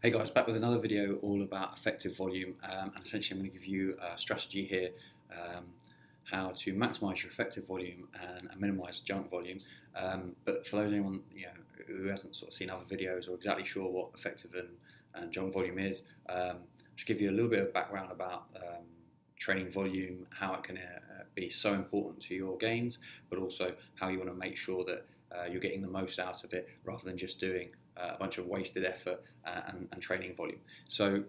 Hey guys, back with another video all about effective volume, and essentially I'm going to give you a strategy here, how to maximise your effective volume and minimise junk volume. But for anyone who hasn't sort of seen other videos or exactly sure what effective and junk volume is, just give you a little bit of background about training volume, how it can be so important to your gains, but also how you want to make sure that you're getting the most out of it rather than just doing a bunch of wasted effort and training volume. So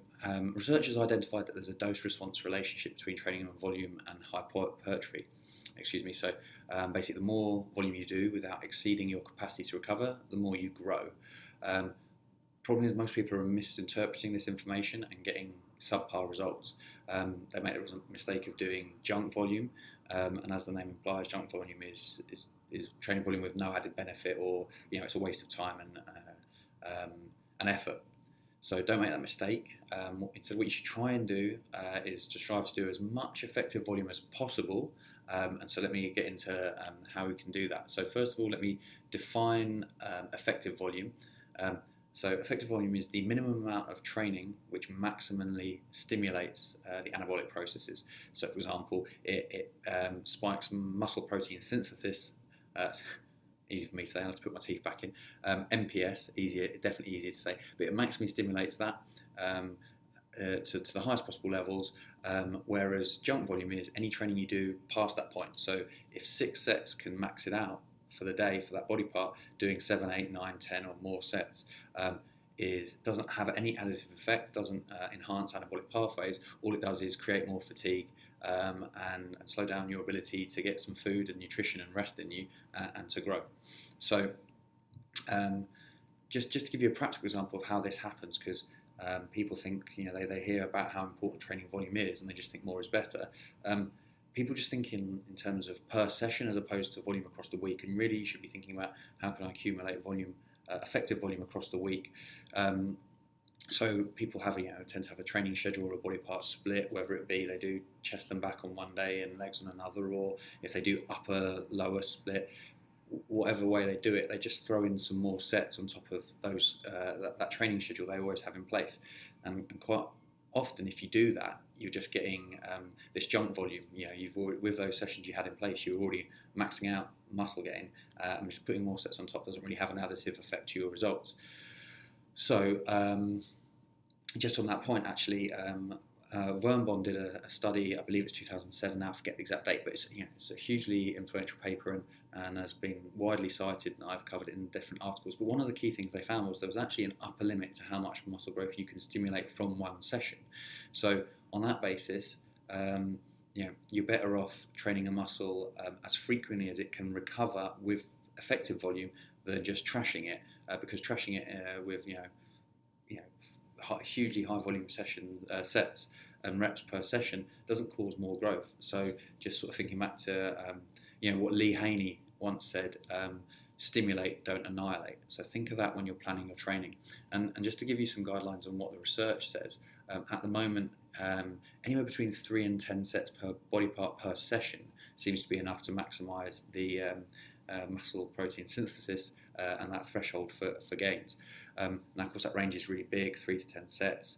researchers identified that there's a dose-response relationship between training and volume and hypertrophy. So basically the more volume you do without exceeding your capacity to recover, the more you grow. Problem is most people are misinterpreting this information and getting subpar results. They make a mistake of doing junk volume, and as the name implies, junk volume is training volume with no added benefit, or it's a waste of time and effort. So don't make that mistake. Instead, what you should try and do is to strive to do as much effective volume as possible. And so let me get into how we can do that. So first of all, let me define effective volume. So effective volume is the minimum amount of training which maximally stimulates the anabolic processes. So for example, it spikes muscle protein synthesis. Easy for me to say, I have to put my teeth back in. MPS, definitely easier to say, but it maximally stimulates that to the highest possible levels, whereas junk volume is any training you do past that point. So if 6 sets can max it out for the day for that body part, doing 7, 8, 9, 10 or more sets doesn't have any additive effect, doesn't enhance anabolic pathways. All it does is create more fatigue and slow down your ability to get some food and nutrition and rest in you and to grow. So just to give you a practical example of how this happens, because people think, they hear about how important training volume is and they just think more is better. People just think in terms of per session as opposed to volume across the week, and really you should be thinking about how can I accumulate volume, effective volume across the week. So people have, tend to have a training schedule or a body part split, whether it be they do chest and back on one day and legs on another, or if they do upper lower split, whatever way they do it, they just throw in some more sets on top of those that training schedule they always have in place. And quite often, if you do that, you're just getting this junk volume. With those sessions you had in place, you're already maxing out muscle gain, and just putting more sets on top doesn't really have an additive effect to your results. So just on that point, actually, Wernbon did a study, I believe it's 2007 now, I forget the exact date, but it's a hugely influential paper and has been widely cited, and I've covered it in different articles. But one of the key things they found was there was actually an upper limit to how much muscle growth you can stimulate from one session. So on that basis, you're better off training a muscle as frequently as it can recover with effective volume than just trashing it, because trashing it with hugely high volume sets and reps per session doesn't cause more growth. So just sort of thinking back to what Lee Haney once said, stimulate, don't annihilate. So think of that when you're planning your training. And just to give you some guidelines on what the research says, at the moment, anywhere between 3 and 10 sets per body part per session seems to be enough to maximise the muscle protein synthesis and that threshold for gains. Now, of course, that range is really big, 3 to 10 sets.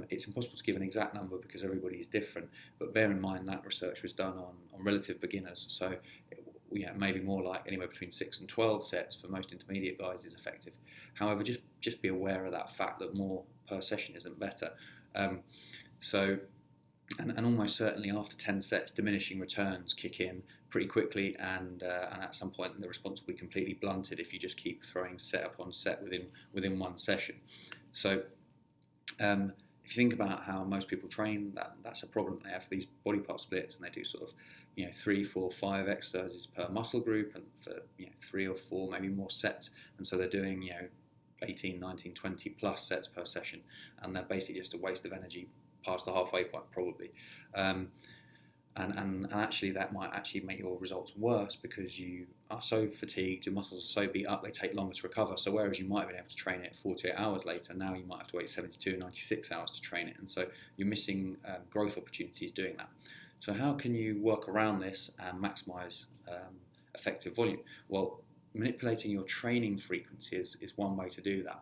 It's impossible to give an exact number because everybody is different, but bear in mind that research was done on relative beginners, so maybe more like anywhere between 6 and 12 sets for most intermediate guys is effective. However, just be aware of that fact that more per session isn't better. And almost certainly after 10 sets, diminishing returns kick in pretty quickly, and at some point the response will be completely blunted if you just keep throwing set upon set within one session. So if you think about how most people train, that's a problem. They have these body part splits, and they do sort of 3, 4, 5 exercises per muscle group, and for 3 or 4 maybe more sets, and so they're doing 18, 19, 20 plus sets per session, and they're basically just a waste of energy past the halfway point probably. And actually that might actually make your results worse because you are so fatigued, your muscles are so beat up, they take longer to recover. So whereas you might have been able to train it 48 hours later, now you might have to wait 72, 96 hours to train it. And so you're missing growth opportunities doing that. So how can you work around this and maximise effective volume? Well, manipulating your training frequency is one way to do that.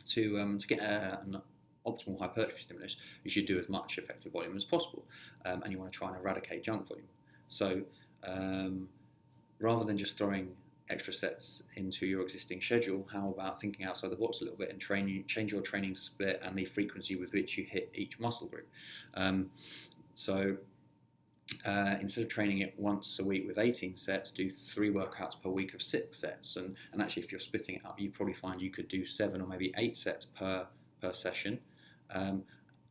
to get an optimal hypertrophy stimulus, you should do as much effective volume as possible, and you want to try and eradicate junk volume. So rather than just throwing extra sets into your existing schedule, how about thinking outside the box a little bit and change your training split and the frequency with which you hit each muscle group. Instead of training it once a week with 18 sets, do 3 workouts per week of 6 sets. And actually, if you're splitting it up, you probably find you could do 7 or maybe 8 sets per session. And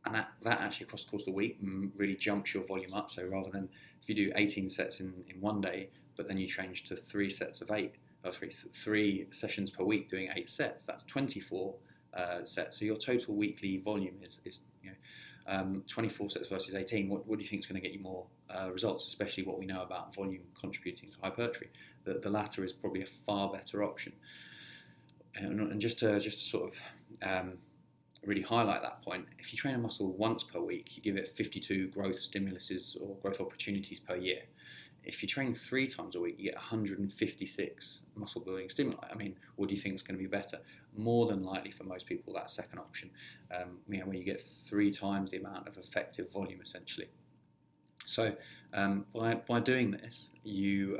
that actually across the course of the week really jumps your volume up. So rather than if you do 18 sets in one day, but then you change to 3 sets of 8, or 3 sessions per week doing 8 sets, that's 24 sets. So your total weekly volume is 24 sets versus 18. What do you think is going to get you more results, especially what we know about volume contributing to hypertrophy? The latter is probably a far better option. And just to sort of really highlight that point, if you train a muscle once per week, you give it 52 growth stimuluses or growth opportunities per year. If you train 3 times a week, you get 156 muscle building stimuli. I mean, what do you think is going to be better? More than likely for most people, that second option, where you get 3 times the amount of effective volume essentially. So by doing this, you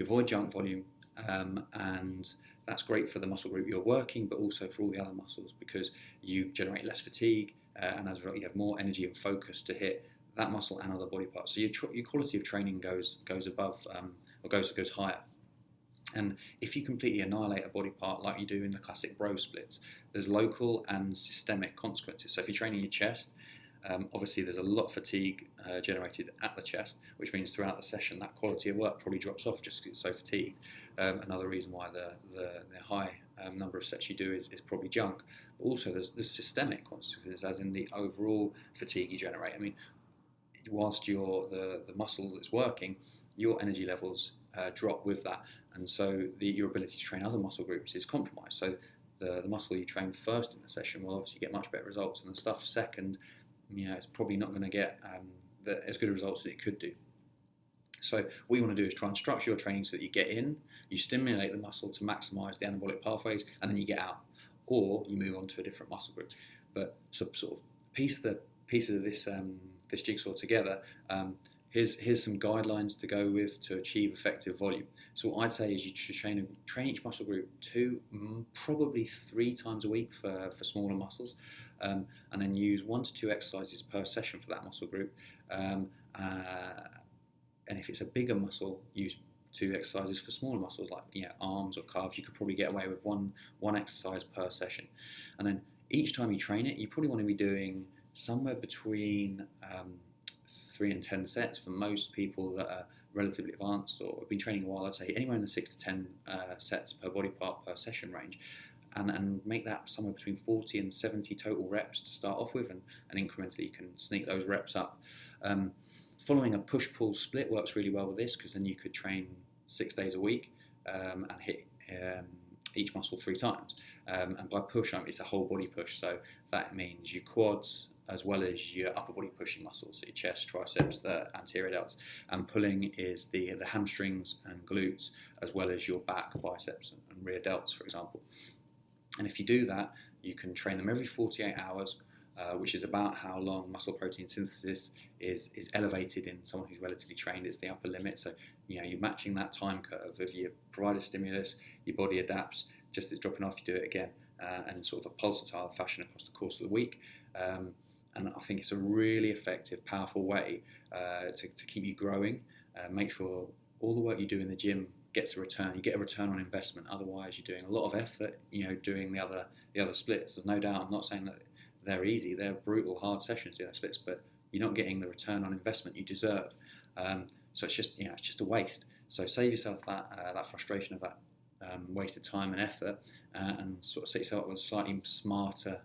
avoid junk volume, and that's great for the muscle group you're working, but also for all the other muscles, because you generate less fatigue, and as a result, you have more energy and focus to hit that muscle and other body parts. So your quality of training goes above, or goes higher. And if you completely annihilate a body part like you do in the classic bro splits, there's local and systemic consequences. So if you're training your chest, obviously there's a lot of fatigue generated at the chest, which means throughout the session that quality of work probably drops off just because it's so fatigued. Another reason why the high number of sets you do is probably junk. But also there's systemic consequences, as in the overall fatigue you generate. I mean, whilst the muscle that's working, your energy levels drop with that, and so your ability to train other muscle groups is compromised. So the muscle you train first in the session will obviously get much better results, and the stuff second, it's probably not going to get as good results as it could do. So what you want to do is try and structure your training so that you get in, you stimulate the muscle to maximise the anabolic pathways, and then you get out, or you move on to a different muscle group. But sort of pieces of this jigsaw together. Here's some guidelines to go with to achieve effective volume. So what I'd say is you should train each muscle group 2, probably 3 times a week for smaller muscles, and then use 1 to 2 exercises per session for that muscle group. And if it's a bigger muscle, use 2 exercises for smaller muscles like arms or calves. You could probably get away with one exercise per session. And then each time you train it, you probably want to be doing somewhere between 3 and 10 sets for most people that are relatively advanced or have been training a while. I'd say anywhere in the 6 to 10 sets per body part per session range, and make that somewhere between 40 and 70 total reps to start off with, and incrementally you can sneak those reps up. Following a push-pull split works really well with this, because then you could train 6 days a week and hit each muscle 3 times. And by push, it's a whole body push, so that means your quads as well as your upper body pushing muscles, so your chest, triceps, the anterior delts. And pulling is the hamstrings and glutes, as well as your back, biceps, and rear delts, for example. And if you do that, you can train them every 48 hours, which is about how long muscle protein synthesis is elevated in someone who's relatively trained. It's the upper limit. So you're matching that time curve. If you provide a stimulus, your body adapts. Just as dropping off, you do it again, and sort of a pulsatile fashion across the course of the week. And I think it's a really effective, powerful way to keep you growing. Make sure all the work you do in the gym gets a return. You get a return on investment. Otherwise, you're doing a lot of effort, doing the other splits. There's no doubt. I'm not saying that they're easy. They're brutal, hard sessions, the other splits, but you're not getting the return on investment you deserve. So it's just a waste. So save yourself that frustration of that wasted time and effort, and sort of set yourself up with a slightly smarter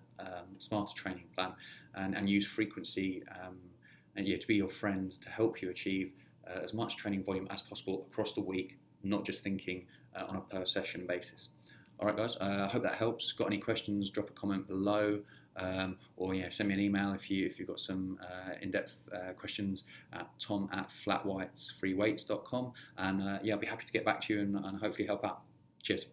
training plan, and use frequency to be your friend to help you achieve as much training volume as possible across the week, not just thinking on a per session basis. All right, guys. I hope that helps. Got any questions? Drop a comment below, or send me an email if you've got some in-depth questions at tom@flatwhitesfreeweights.com, and I'll be happy to get back to you and hopefully help out. Cheers.